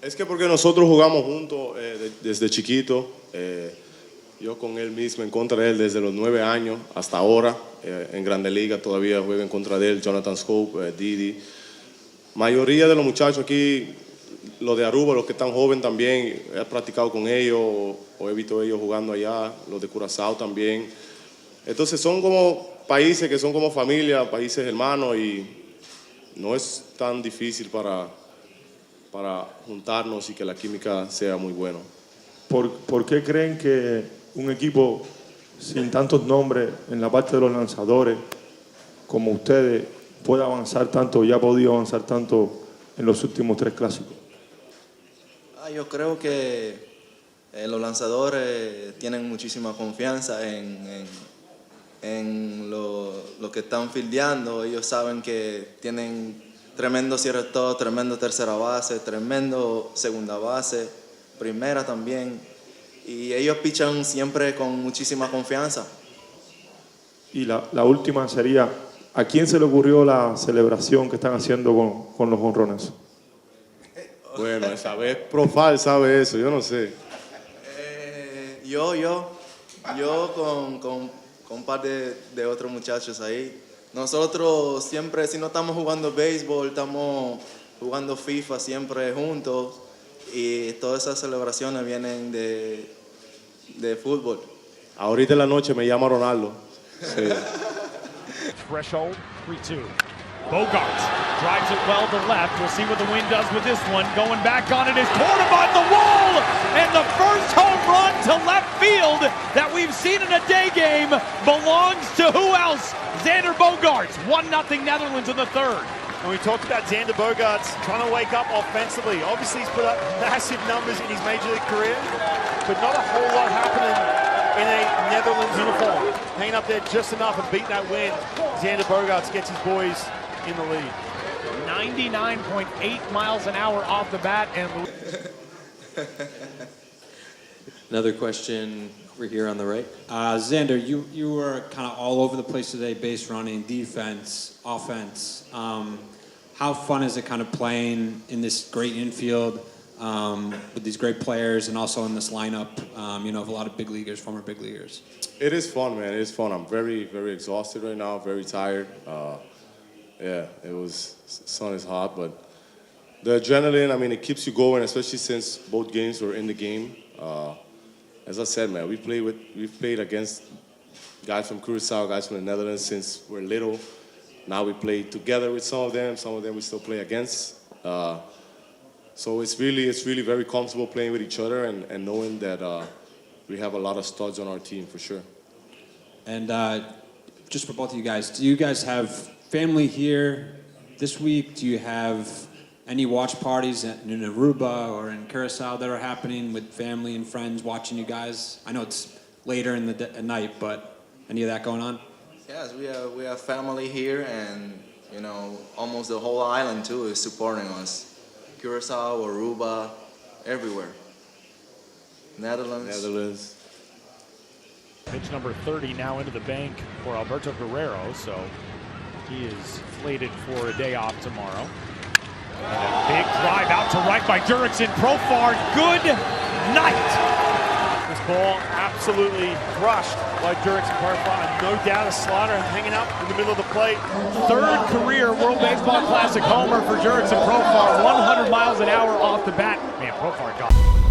Es que porque nosotros jugamos juntos desde chiquito, yo con él mismo, en contra de él desde los 9 años hasta ahora, en Grande Liga todavía juego en contra de él, Jonathan Scope, Didi. Mayoría de los muchachos aquí, los de Aruba, los que están jóvenes también, he practicado con ellos o he visto ellos jugando allá, los de Kòrsou también. Entonces son como países que son como familia, países hermanos y no es tan difícil para juntarnos y que la química sea muy buena. ¿Por qué creen que un equipo sin tantos nombres en la parte de los lanzadores como ustedes puede avanzar tanto y ha podido avanzar tanto en los últimos 3 clásicos? Yo creo que los lanzadores tienen muchísima confianza en lo que están fildeando. Ellos saben que tienen tremendo cierre todo, tremendo tercera base, tremendo segunda base, primera también. Y ellos pichan siempre con muchísima confianza. Y la última sería, ¿a quién se le ocurrió la celebración que están haciendo con los honrones? Bueno, esa vez Profar sabe eso, yo no sé. Yo con un par de otros muchachos ahí. Nosotros siempre, si no estamos jugando béisbol, estamos jugando FIFA siempre juntos y todas esas celebraciones vienen de fútbol. Ahorita en la noche me llama Ronaldo. Sí. Threshold, 3-2. Bogearts drives it well to left. We'll see what the wind does with this one. Going back on it is Córdoba on the wall! And the first home run to left field that we've seen in a day game belongs to who else? Xander Bogearts. 1-0 Netherlands in the third. And we talked about Xander Bogearts trying to wake up offensively. Obviously, he's put up massive numbers in his major league career, but not a whole lot happening in a Netherlands uniform. Hanging up there just enough and beat that win. Xander Bogearts gets his boys in the lead. 99.8 miles an hour off the bat. And another question over here on the right. Xander, you were kind of all over the place today, base running, defense, offense. How fun is it kind of playing in this great infield with these great players and also in this lineup, of a lot of big leaguers, former big leaguers? It is fun, man. It is fun. I'm very, very exhausted right now, very tired. Yeah, sun is hot, but the adrenaline, I mean, it keeps you going, especially since both games were in the game. As I said, man, we've played against guys from Kòrsou, guys from the Netherlands since we're little. Now we play together with some of them we still play against. So it's really very comfortable playing with each other and knowing that we have a lot of studs on our team for sure. And just for both of you guys, do you guys have family here this week? Do you have any watch parties in Aruba or in Kòrsou that are happening with family and friends watching you guys? I know it's later in at night, but any of that going on? Yes, we have family here, and almost the whole island too is supporting us. Kòrsou, Aruba, everywhere. Netherlands. pitch number 30 now into the bank for Alberto Guerrero, so he is slated for a day off tomorrow. And a big drive out to right by Jurickson Profar. Good night. This ball absolutely crushed by Jurickson Profar. No doubt a slider hanging up in the middle of the plate. Third career World Baseball Classic homer for Jurickson Profar. 100 miles an hour off the bat. Man, Profar got it.